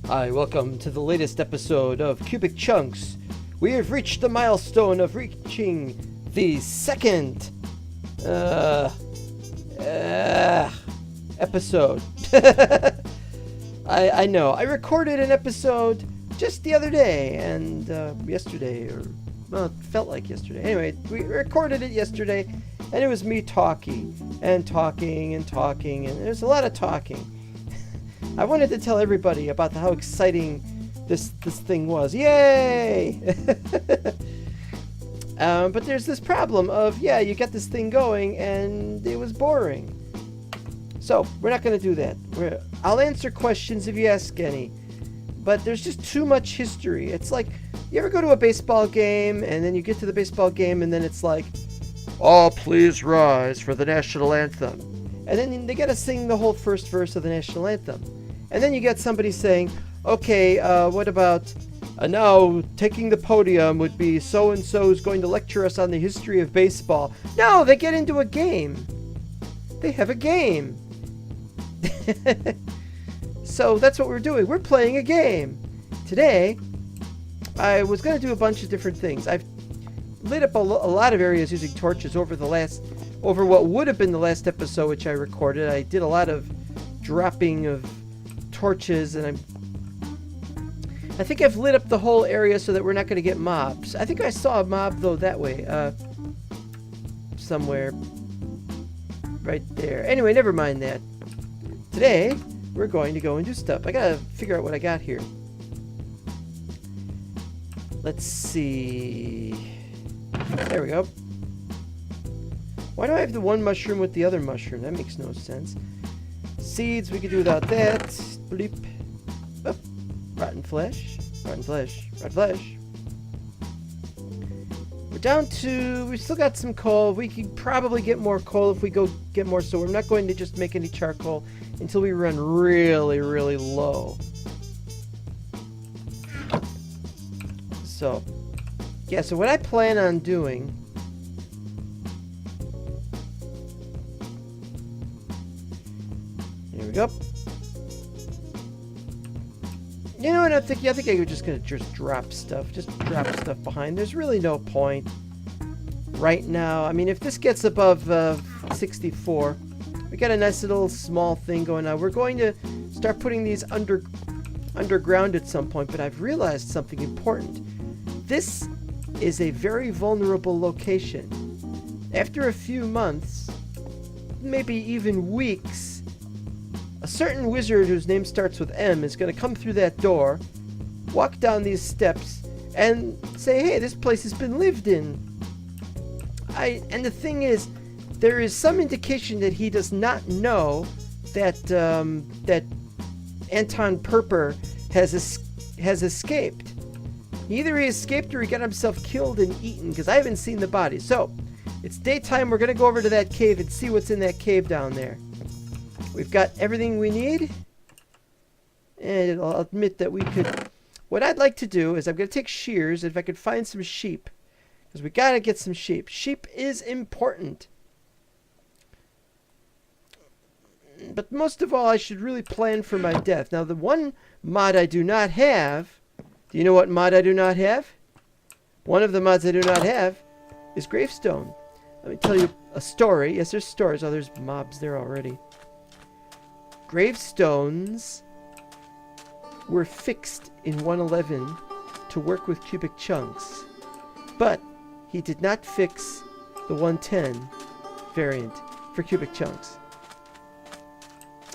Hi, welcome to the latest episode of Cubic Chunks. We have reached the milestone of reaching the second episode. I know. I recorded an episode just the other day and yesterday, well, it felt like yesterday. Anyway, we recorded it yesterday, and it was me talking, and there's a lot of talking. I wanted to tell everybody about how exciting this thing was. Yay! But there's this problem of, you get this thing going and it was boring. So, we're not going to do that. I'll answer questions if you ask any. But there's just too much history. It's like, you ever go to a baseball game and then you get to the baseball game and then it's like, "All please rise for the national anthem." And then they got to sing the whole first verse of the national anthem. And then you get somebody saying, "Okay, what about now taking the podium would be so-and-so is going to lecture us on the history of baseball." No, they get into a game. They have a game. So that's what we're doing. We're playing a game. Today, I was going to do a bunch of different things. I've lit up a lot of areas using torches over what would have been the last episode which I recorded. I did a lot of dropping of torches, and I think I've lit up the whole area so that we're not going to get mobs. I think I saw a mob though that way, somewhere right there. Anyway, never mind that. Today we're going to go and do stuff. I gotta figure out what I got here. Let's see. There we go. Why do I have the one mushroom with the other mushroom? That makes no sense. Seeds, we could do without that. Bleep. Oh, rotten flesh. Rotten flesh. Rotten flesh. We're down to... We still got some coal. We could probably get more coal if we go get more. So we're not going to just make any charcoal until we run really, really low. So, yeah, so what I plan on doing... There we go. You know what I think I'm just gonna drop stuff. Just drop stuff behind. There's really no point right now. I mean, if this gets above 64, we got a nice little small thing going on. We're going to start putting these underground at some point, but I've realized something important. This is a very vulnerable location. After a few months, maybe even weeks, a certain wizard whose name starts with M is going to come through that door, walk down these steps, and say, "Hey, this place has been lived in." And the thing is, there is some indication that he does not know that that Anton Perper has escaped. Either he escaped or he got himself killed and eaten, because I haven't seen the body. So, it's daytime. We're going to go over to that cave and see what's in that cave down there. We've got everything we need. And I'll admit that we could... What I'd like to do is I'm going to take shears, if I could find some sheep. Because we got to get some sheep. Sheep is important. But most of all, I should really plan for my death. Now, the one mod I do not have... Do you know what mod I do not have? One of the mods I do not have is gravestone. Let me tell you a story. Yes, there's stories. Oh, there's mobs there already. Gravestones were fixed in 1.11 to work with cubic chunks, but he did not fix the 1.10 variant for cubic chunks.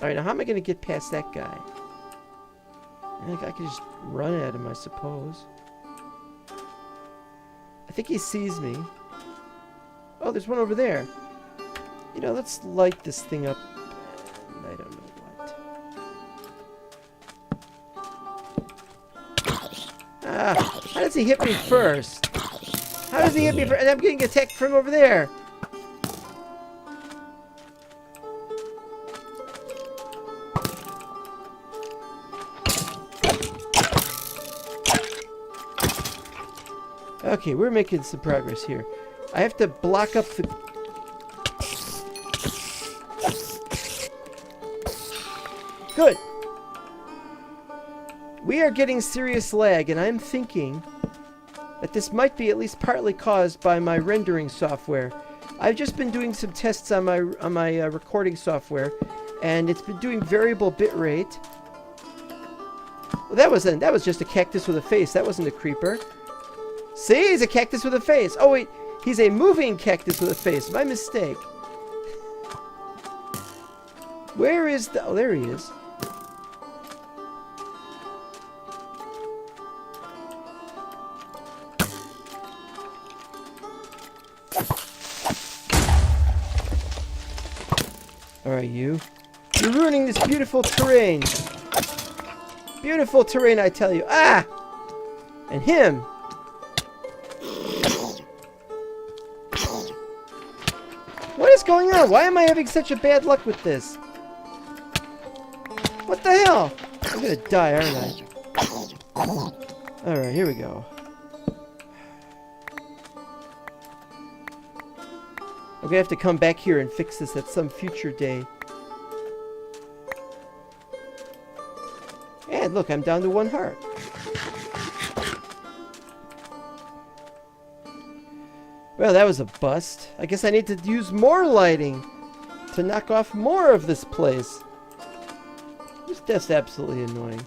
Alright, now how am I going to get past that guy? I think I could just run at him, I suppose. I think he sees me. Oh, there's one over there. You know, let's light this thing up. I don't know what. How does he hit me first? How does he hit me first? And I'm getting attacked from over there. Okay, we're making some progress here. I have to block up the... Good. We are getting serious lag, and I'm thinking that this might be at least partly caused by my rendering software. I've just been doing some tests on my recording software, and it's been doing variable bitrate. Well, that was just a cactus with a face. That wasn't a creeper. See, he's a cactus with a face. Oh wait, he's a moving cactus with a face. My mistake. Where is the... Oh, there he is. Alright, you're ruining this beautiful terrain. Beautiful terrain, I tell you. Ah! And him. What is going on? Why am I having such a bad luck with this? What the hell? I'm gonna die, aren't I? Alright, here we go. I'm gonna have to come back here and fix this at some future day. And look, I'm down to 1 heart. Well, that was a bust. I guess I need to use more lighting to knock off more of this place. That's absolutely annoying.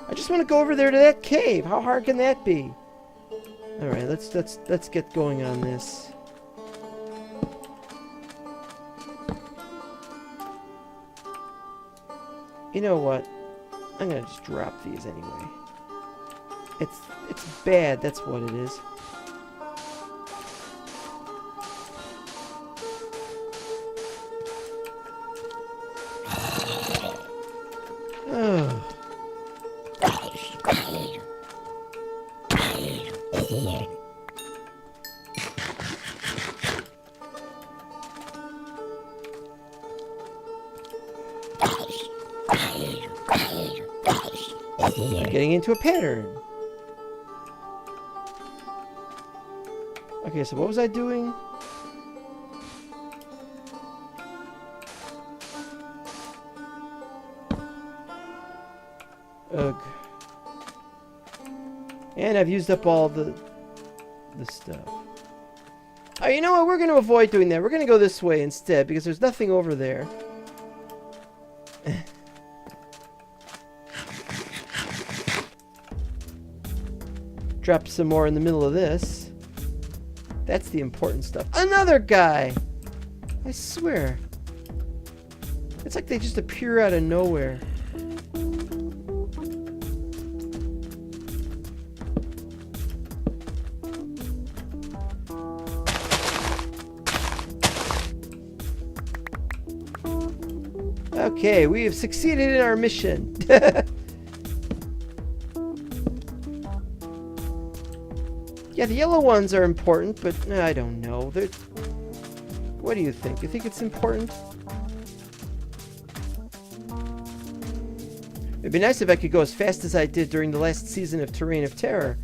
I just want to go over there to that cave. How hard can that be? All right, let's get going on this. You know what? I'm gonna just drop these anyway. It's bad. That's what it is. Getting into a pattern. Okay, so what was I doing? Ugh. And I've used up all the stuff. Oh, you know what? We're going to avoid doing that. We're going to go this way instead because there's nothing over there. Drop some more in the middle of this. That's the important stuff. Another guy! I swear. It's like they just appear out of nowhere. Okay, we have succeeded in our mission. Yeah, the yellow ones are important, but I don't know. What do you think? You think it's important? It'd be nice if I could go as fast as I did during the last season of Terrain of Terror.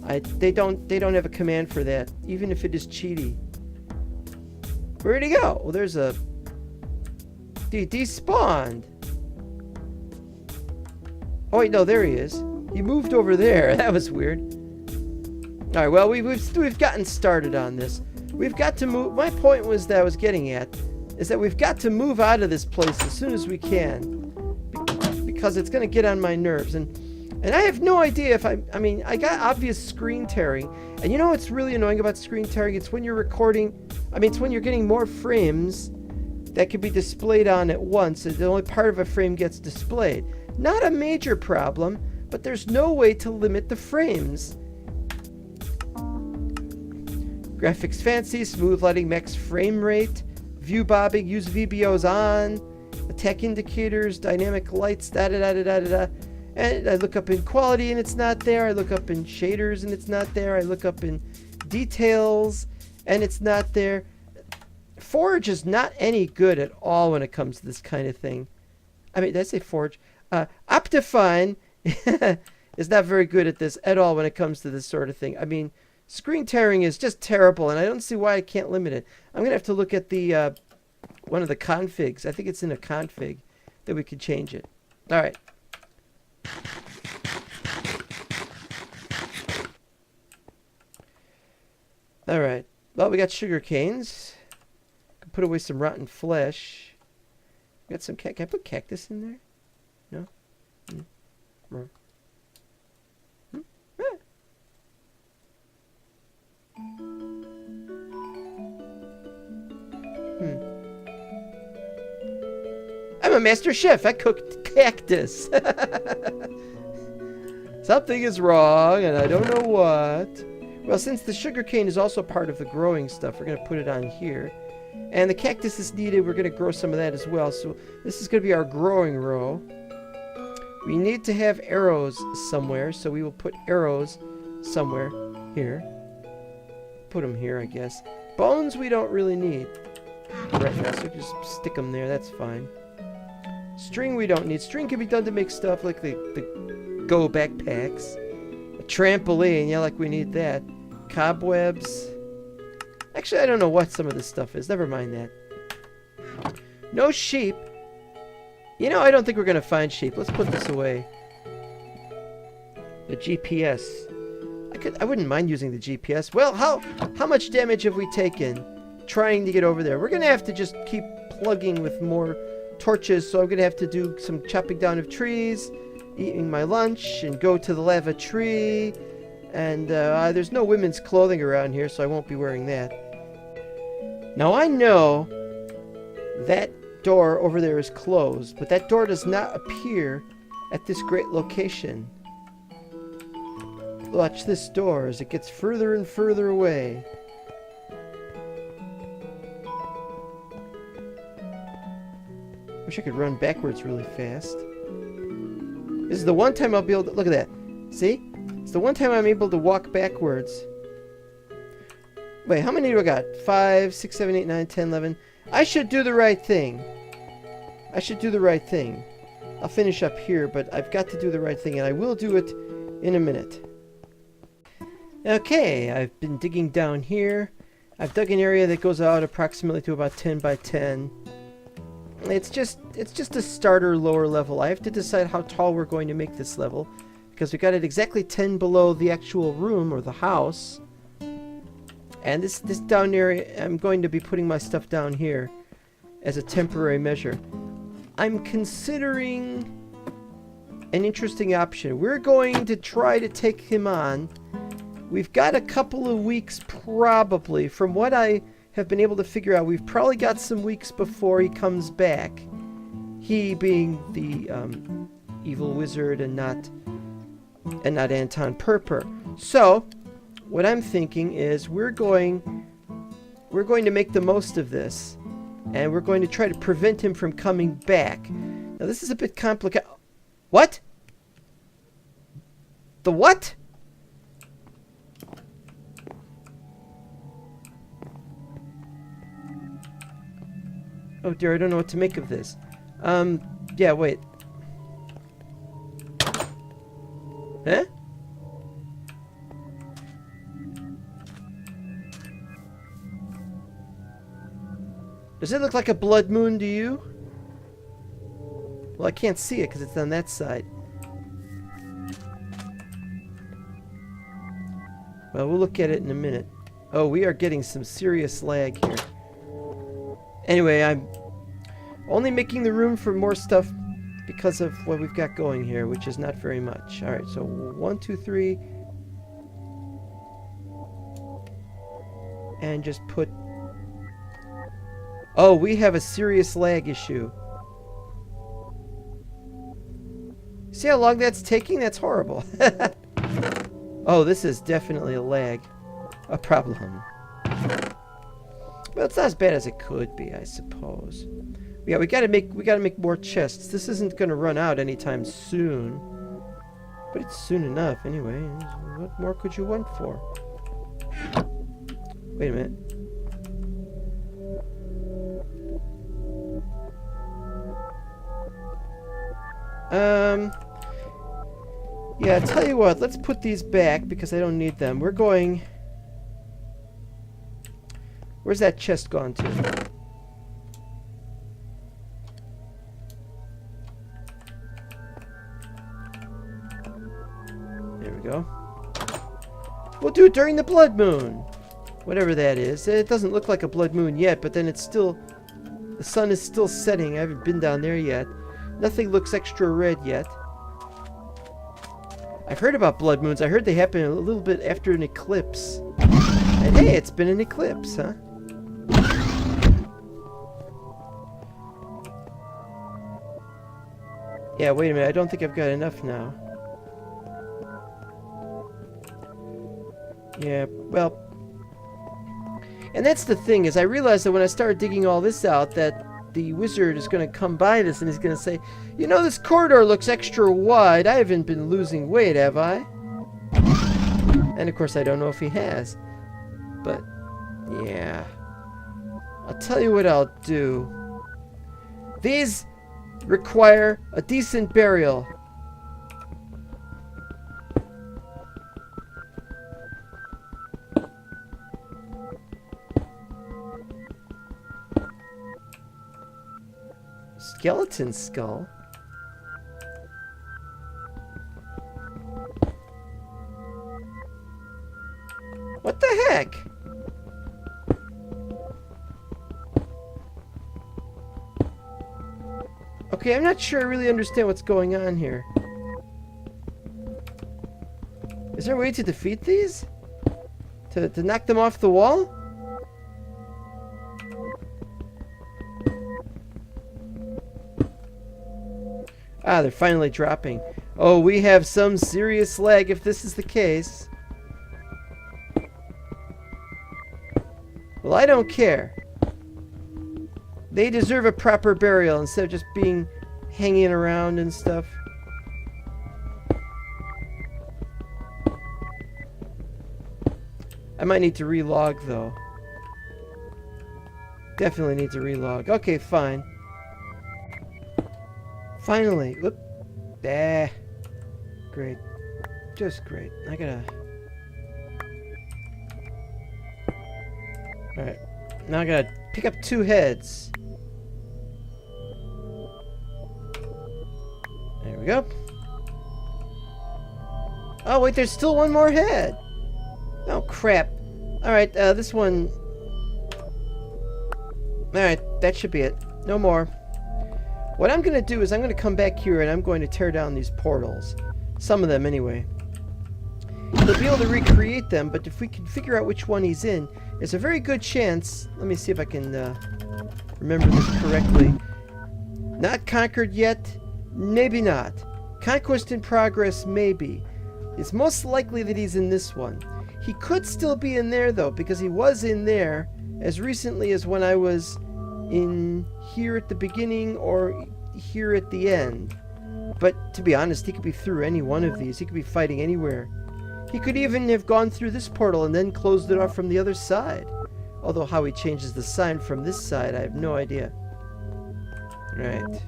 They don't have a command for that, even if it is cheaty. Where'd he go? Well, there's a... He despawned. Oh wait, no, there he is. He moved over there. That was weird. All right, well, we've gotten started on this. We've got to move. My point was that I was getting at is that we've got to move out of this place as soon as we can because it's going to get on my nerves. And I have no idea if I mean, I got obvious screen tearing. And you know what's really annoying about screen tearing? It's when you're recording. I mean, it's when you're getting more frames that can be displayed on at once. And the only part of a frame gets displayed. Not a major problem, but there's no way to limit the frames. Graphics fancy, smooth lighting, max frame rate, view bobbing, use VBOs on, attack indicators, dynamic lights, da-da-da-da-da-da. And I look up in quality and it's not there. I look up in shaders and it's not there. I look up in details and it's not there. Forge is not any good at all when it comes to this kind of thing. I mean, did I say Forge? Optifine is not very good at this at all when it comes to this sort of thing. I mean, screen tearing is just terrible, and I don't see why I can't limit it. I'm going to have to look at the one of the configs. I think it's in a config that we could change it. All right. All right. Well, we got sugar canes. Can put away some rotten flesh. We got some can I put cactus in there? No. Mm. Mm. Ah. I'm a master chef. I cooked cactus. Something is wrong, and I don't know what. Well, since the sugarcane is also part of the growing stuff, we're going to put it on here. And the cactus is needed. We're going to grow some of that as well. So this is going to be our growing row. We need to have arrows somewhere, so we will put arrows somewhere here. Put them here, I guess. Bones we don't really need right now, so just stick them there. That's fine. String we don't need. String can be done to make stuff like the Go backpacks. A trampoline, yeah, like we need that. Cobwebs. Actually, I don't know what some of this stuff is. Never mind that. No sheep. You know, I don't think we're going to find sheep. Let's put this away. The GPS. I wouldn't mind using the GPS. Well, how much damage have we taken trying to get over there? We're going to have to just keep plugging with more torches, so I'm going to have to do some chopping down of trees, eating my lunch, and go to the lava tree. And there's no women's clothing around here, so I won't be wearing that. Now I know that door over there is closed, but that door does not appear at this great location. Watch this door as it gets further and further away. Wish I could run backwards really fast. This is the one time I'll be able to... Look at that. See? It's the one time I'm able to walk backwards. Wait, how many do I got? 5, 6, 7, 8, 9, 10, 11. I should do the right thing. I should do the right thing. I'll finish up here, but I've got to do the right thing, and I will do it in a minute. Okay, I've been digging down here. I've dug an area that goes out approximately to about 10 by 10. It's just a starter lower level. I have to decide how tall we're going to make this level, because we got it exactly 10 below the actual room or the house. And this down area, I'm going to be putting my stuff down here as a temporary measure. I'm considering an interesting option. We're going to try to take him on. We've got a couple of weeks probably. From what I have been able to figure out, we've probably got some weeks before he comes back. He being the evil wizard and not Anton Purpur. So what I'm thinking is we're going to make the most of this, and we're going to try to prevent him from coming back. Now this is a bit complicated. What? The what? Oh dear, I don't know what to make of this. Yeah, wait. Huh? Does it look like a blood moon to you? Well, I can't see it because it's on that side. Well, we'll look at it in a minute. Oh, we are getting some serious lag here. Anyway, I'm only making the room for more stuff because of what we've got going here, which is not very much. Alright, so 1, 2, 3. And just put... Oh, we have a serious lag issue. See how long that's taking? That's horrible. Oh, this is definitely a lag. A problem. Well, it's not as bad as it could be, I suppose. Yeah, we gotta make more chests. This isn't gonna run out anytime soon. But it's soon enough anyway. What more could you want for? Wait a minute. Yeah, tell you what, let's put these back because I don't need them. We're going... Where's that chest gone to? There we go. We'll do it during the blood moon. Whatever that is. It doesn't look like a blood moon yet, but then it's still... The sun is still setting. I haven't been down there yet. Nothing looks extra red yet. I've heard about blood moons. I heard they happen a little bit after an eclipse. And hey, it's been an eclipse, huh? Yeah, wait a minute. I don't think I've got enough now. Yeah, well... And that's the thing, is I realized that when I started digging all this out, that the wizard is going to come by this and he's going to say, you know, this corridor looks extra wide. I haven't been losing weight, have I? And of course, I don't know if he has. But, yeah. I'll tell you what I'll do. These require a decent burial. Skeleton skull? What the heck? Okay, I'm not sure I really understand what's going on here. Is there a way to defeat these? To knock them off the wall? Ah, they're finally dropping. Oh, we have some serious lag if this is the case. Well, I don't care. They deserve a proper burial instead of just being hanging around and stuff. I might need to relog, though. Definitely need to relog. Okay, fine. Finally. Whoop. Ah. Great. Just great. I gotta... Alright. Now I gotta pick up 2 heads. There we go. Oh, wait, there's still 1 more head. Oh, crap. Alright, this one... Alright, that should be it. No more. What I'm going to do is I'm going to come back here and I'm going to tear down these portals. Some of them, anyway. We'll be able to recreate them, but if we can figure out which one he's in, there's a very good chance... Let me see if I can remember this correctly. Not conquered yet? Maybe not. Conquest in progress? Maybe. It's most likely that he's in this one. He could still be in there, though, because he was in there as recently as when I was in here at the beginning or here at the end. But to be honest, he could be through any one of these. He could be fighting anywhere. He could even have gone through this portal and then closed it off from the other side. Although how he changes the sign from this side, I have no idea. Right.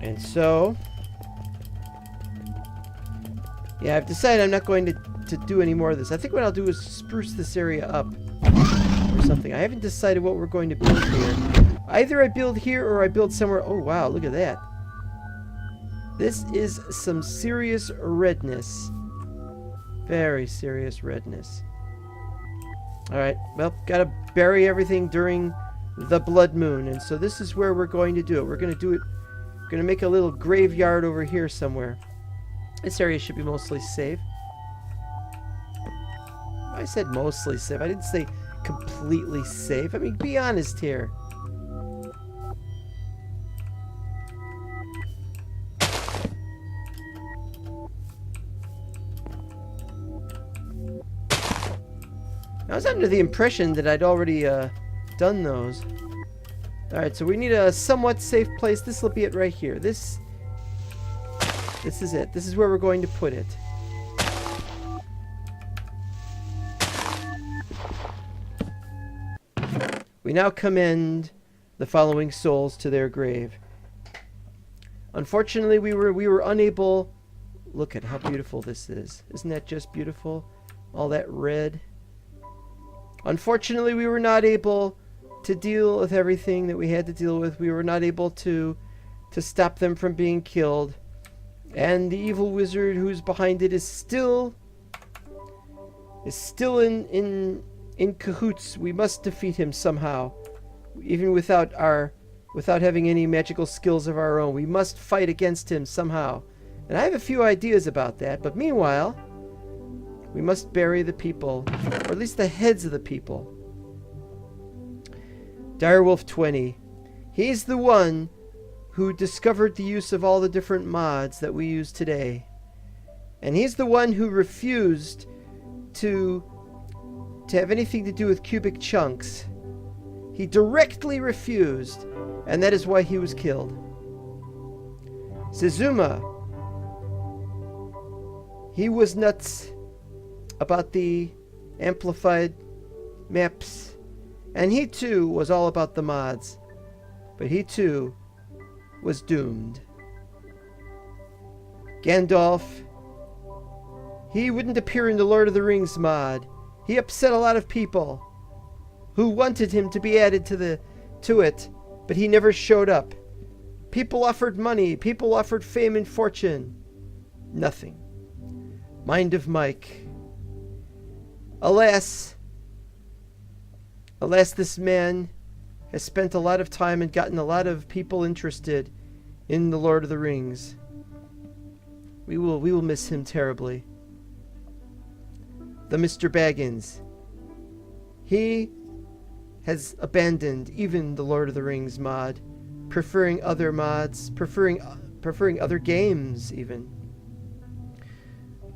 And so... yeah, I've decided I'm not going to do any more of this. I think what I'll do is spruce this area up or something. I haven't decided what we're going to build here. Either I build here or I build somewhere... Oh, wow, look at that. This is some serious redness. Very serious redness. Alright, well, gotta bury everything during the blood moon. And so this is where we're going to do it. We're going to do it... We're going to make a little graveyard over here somewhere. This area should be mostly safe. I said mostly safe. I didn't say completely safe. I mean, be honest here. I was under the impression that I'd already done those. Alright, so we need a somewhat safe place. This will be it right here. This is it. This is where we're going to put it. We now commend the following souls to their grave. Unfortunately, we were unable... Look at how beautiful this is. Isn't that just beautiful? All that red. Unfortunately, we were not able to deal with everything that we had to deal with. We were not able to stop them from being killed. And the evil wizard who's behind it is still is still in cahoots. We must defeat him somehow, even without having any magical skills of our own. We must fight against him somehow. And I have a few ideas about that, but meanwhile, we must bury the people, or at least the heads of the people. Direwolf 20. He's the one who discovered the use of all the different mods that we use today. And he's the one who refused to have anything to do with cubic chunks. He directly refused, and that is why he was killed. Zizuma. He was nuts about the amplified maps, and he too was all about the mods, but he too was doomed. Gandalf, he wouldn't appear in the Lord of the Rings mod. He upset a lot of people who wanted him to be added to it, but he never showed up. People offered money, people offered fame and fortune. Nothing. Mind of Mike. Alas, this man has spent a lot of time and gotten a lot of people interested in the Lord of the Rings. We will miss him terribly. The Mr. Baggins. He has abandoned even the Lord of the Rings mod, preferring other mods, preferring other games even.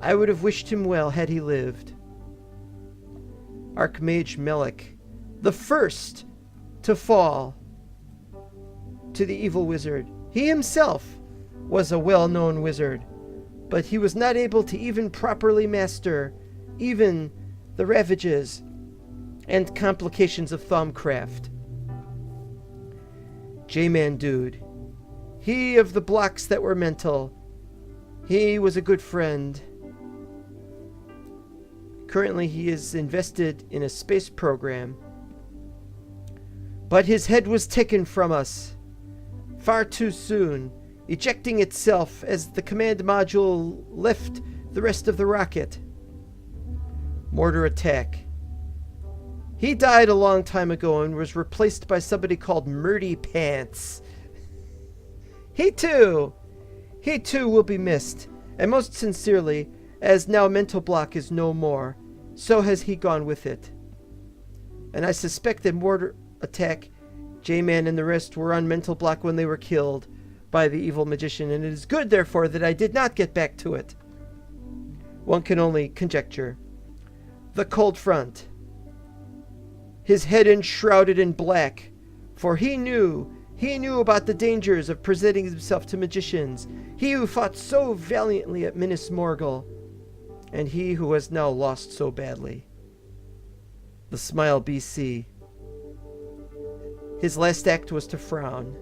I would have wished him well had he lived. Archmage Melik, the first to fall to the evil wizard. He himself was a well-known wizard, but he was not able to even properly master even the ravages and complications of Thumbcraft. J-Man Dude, he of the blocks that were mental, he was a good friend. Currently he is invested in a space program, but his head was taken from us far too soon, ejecting itself as the command module left the rest of the rocket. Mortar Attack. He died a long time ago and was replaced by somebody called Murdy Pants. He too will be missed, and most sincerely, as now Mental Block is no more, so has he gone with it. And I suspect that Mortar Attack, J-Man, and the rest were on Mental Block when they were killed by the evil magician, and it is good, therefore, that I did not get back to it. One can only conjecture. The Cold Front. His head enshrouded in black, for he knew about the dangers of presenting himself to magicians, he who fought so valiantly at Minas Morgul, and he who has now lost so badly. The Smile BC. His last act was to frown.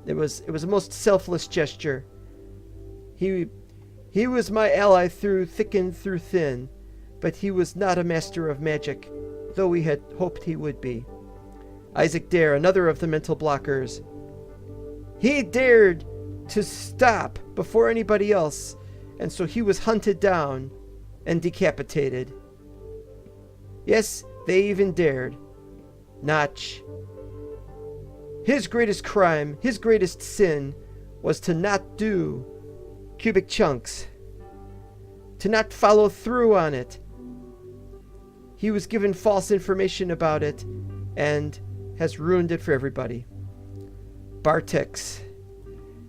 It was a most selfless gesture. He was my ally through thick and through thin, but he was not a master of magic, though we had hoped he would be. Isaac Dare, another of the mental blockers. He dared to stop before anybody else, and so he was hunted down and decapitated. Yes, they even dared. Notch. His greatest crime, his greatest sin, was to not do cubic chunks, to not follow through on it. He was given false information about it and has ruined it for everybody. Bartex.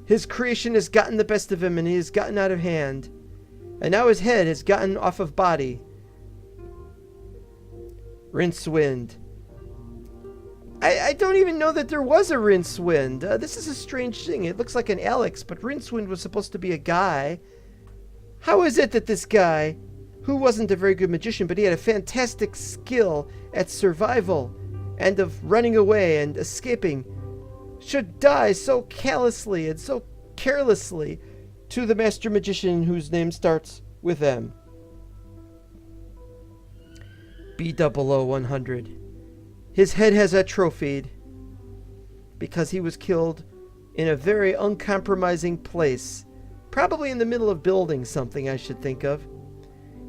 His creation has gotten the best of him and he has gotten out of hand. And now his head has gotten off of body. Rincewind. I don't even know that there was a Rincewind. This is a strange thing. It looks like an Alex, but Rincewind was supposed to be a guy. How is it that this guy, who wasn't a very good magician, but he had a fantastic skill at survival and of running away and escaping, should die so callously and so carelessly to the master magician whose name starts with M? B00-100. His head has atrophied because he was killed in a very uncompromising place, probably in the middle of building something, I should think of.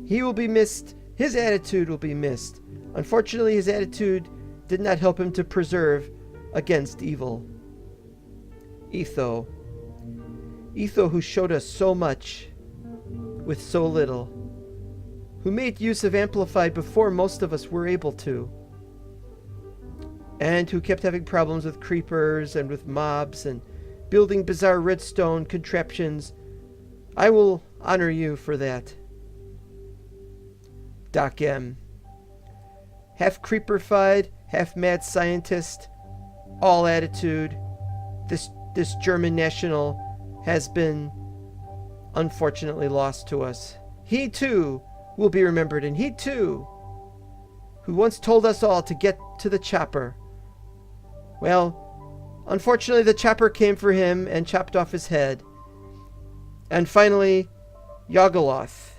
He will be missed His attitude will be missed. Unfortunately, his attitude did not help him to preserve against evil. Etho, who showed us so much with so little, who made use of Amplified before most of us were able to, and who kept having problems with creepers and with mobs and building bizarre redstone contraptions. I will honor you for that. Doc M. Half creeperfied, half mad scientist, all attitude. This German national has been unfortunately lost to us. He too will be remembered, and he too, who once told us all to get to the chopper. Well, unfortunately the chopper came for him and chopped off his head. And finally, Yogoloth.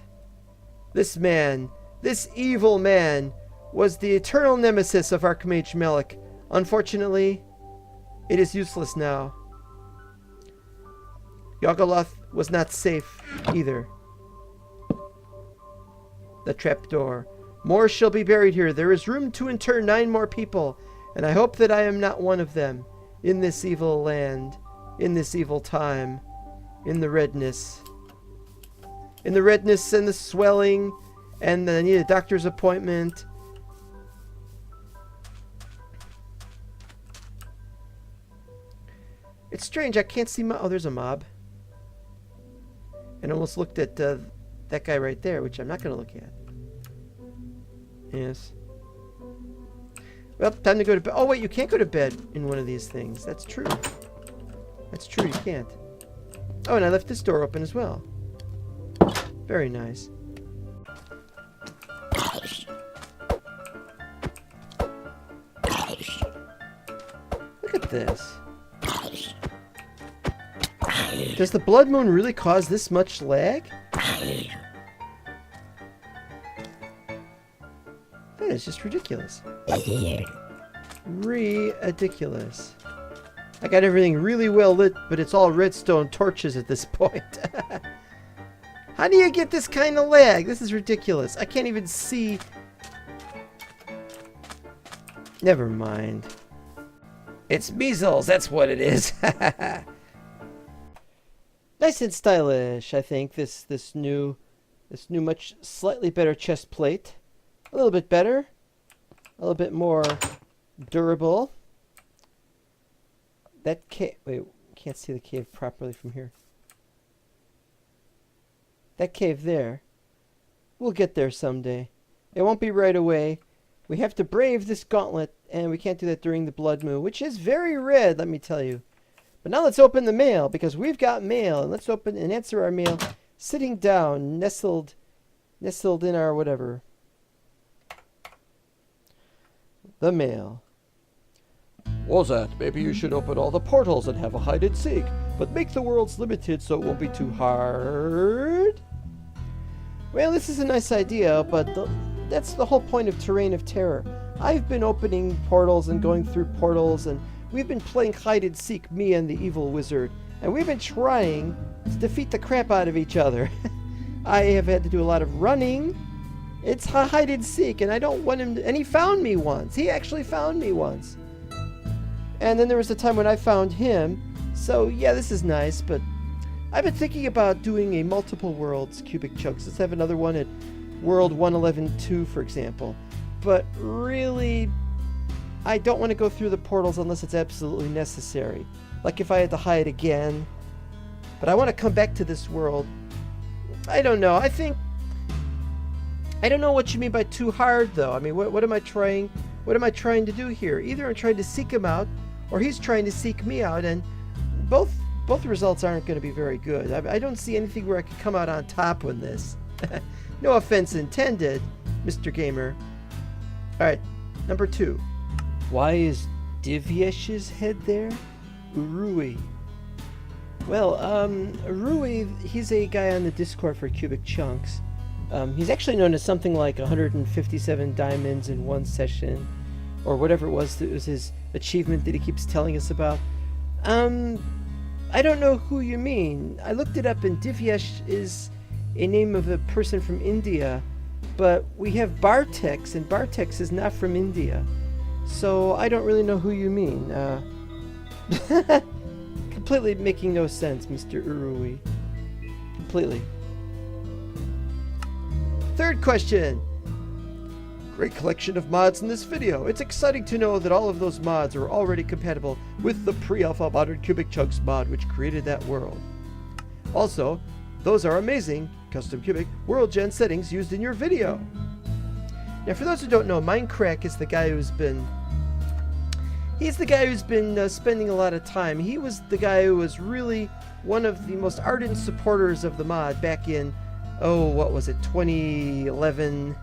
This man, this evil man, was the eternal nemesis of Archmage Melik. Unfortunately, it is useless now. Yogoloth was not safe either. The trapdoor. More shall be buried here. There is room to inter 9 more people, and I hope that I am not one of them in this evil land, in this evil time, in the redness. In the redness and the swelling, and I need a doctor's appointment. It's strange, I can't see my... Oh, there's a mob. And almost looked at that guy right there, which I'm not going to look at. Yes. Well, time to go to bed. Oh, wait, you can't go to bed in one of these things. That's true. That's true, you can't. Oh, and I left this door open as well. Very nice. Look at this. Does the blood moon really cause this much lag? That is just ridiculous. Ridiculous. I got everything really well lit, but it's all redstone torches at this point. How do you get this kind of lag? This is ridiculous. I can't even see. Never mind. It's measles, that's what it is. Nice and stylish, I think. This new much slightly better chest plate. A little bit better. A little bit more durable. That cave... Wait, can't see the cave properly from here. That cave there. We'll get there someday. It won't be right away. We have to brave this gauntlet, and we can't do that during the blood moon, which is very red, let me tell you. But now let's open the mail, because we've got mail, and let's open and answer our mail sitting down, nestled in our whatever. The mail. Was that? Maybe you should open all the portals and have a hide and seek, but make the worlds limited so it won't be too hard. Well, this is a nice idea, but that's the whole point of Terrain of Terror. I've been opening portals and going through portals, and we've been playing hide and seek, me and the evil wizard, and we've been trying to defeat the crap out of each other. I have had to do a lot of running. It's hide and seek, and I don't want him to... And he found me once. He actually found me once. And then there was a time when I found him. So, yeah, this is nice, but I've been thinking about doing a multiple worlds cubic chunks. Let's have another one at World 111-2, for example. But really, I don't want to go through the portals unless it's absolutely necessary. Like if I had to hide again. But I want to come back to this world. I don't know. I don't know what you mean by too hard, though. I mean, what am I trying to do here? Either I'm trying to seek him out, or he's trying to seek me out, and both results aren't going to be very good. I don't see anything where I could come out on top with this. No offense intended, Mr. Gamer. Alright, number 2. Why is Divyesh's head there? Urui. Well, Urui, he's a guy on the Discord for Cubic Chunks. He's actually known as something like 157 diamonds in one session, or whatever it was his achievement that he keeps telling us about. I don't know who you mean. I looked it up, and Divyesh is a name of a person from India But we have Bartex, and Bartex is not from India. So I don't really know who you mean. Completely making no sense, Mr. Urui. Completely. Third question. Great collection of mods in this video. It's exciting to know that all of those mods are already compatible with the pre-alpha modern cubic chunks mod which created that world. Also, those are amazing custom cubic world gen settings used in your video. Now for those who don't know, Minecraft is the guy who's been spending a lot of time. He was the guy who was really one of the most ardent supporters of the mod back in, what was it, 2011,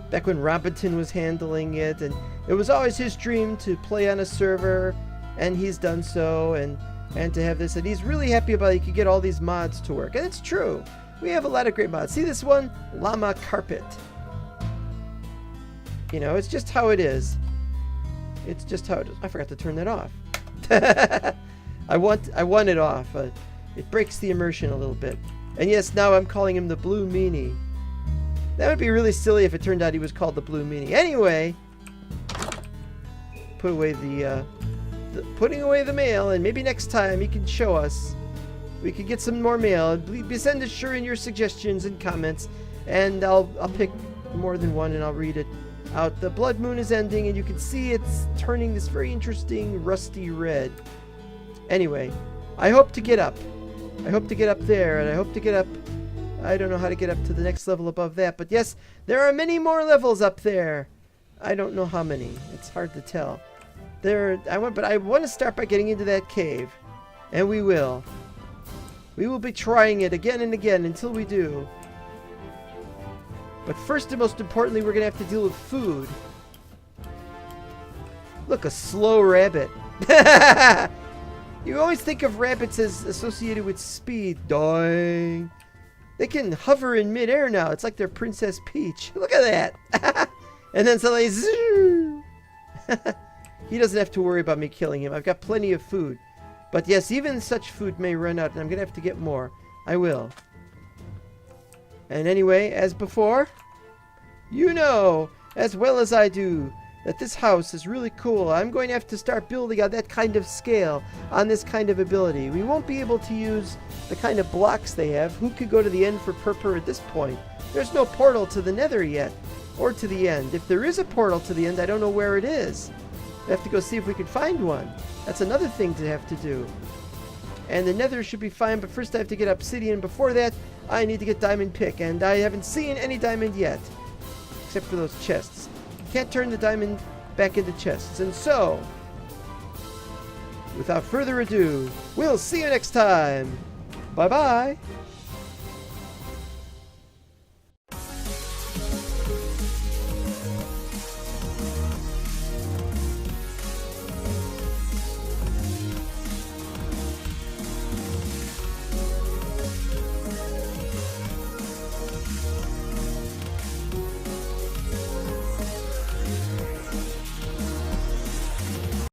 back when Robinson was handling it, and it was always his dream to play on a server, and he's done so, and to have this, and he's really happy about it. He could get all these mods to work, and it's true. We have a lot of great mods. See this one? Llama Carpet. You know, it's just how it is. It's just how it is. I forgot to turn that off. I want it off. It breaks the immersion a little bit. And yes, now I'm calling him the Blue Meanie. That would be really silly if it turned out he was called the Blue Meanie. Anyway, put away putting away the mail, and maybe next time he can show us. We could get some more mail. Send us sure in your suggestions and comments, and I'll pick more than one and I'll read it out. The blood moon is ending, and you can see it's turning this very interesting rusty red. Anyway, I hope to get up. I hope to get up there, and I hope to get up. I don't know how to get up to the next level above that, but yes, there are many more levels up there. I don't know how many. It's hard to tell. But I want to start by getting into that cave, and we will. We will be trying it again and again until we do. But first and most importantly, we're going to have to deal with food. Look, a slow rabbit. You always think of rabbits as associated with speed. Doing. They can hover in midair now. It's like they're Princess Peach. Look at that. And then suddenly, zoom. He doesn't have to worry about me killing him. I've got plenty of food. But yes, even such food may run out, and I'm going to have to get more. I will. And anyway, as before, you know, as well as I do, that this house is really cool. I'm going to have to start building on that kind of scale, on this kind of ability. We won't be able to use the kind of blocks they have. Who could go to the end for Purpur at this point? There's no portal to the nether yet, or to the end. If there is a portal to the end, I don't know where it is. We have to go see if we can find one. That's another thing to have to do. And the nether should be fine, but first I have to get obsidian. Before that, I need to get diamond pick, and I haven't seen any diamond yet. Except for those chests. Can't turn the diamond back into chests. And so, without further ado, we'll see you next time. Bye-bye.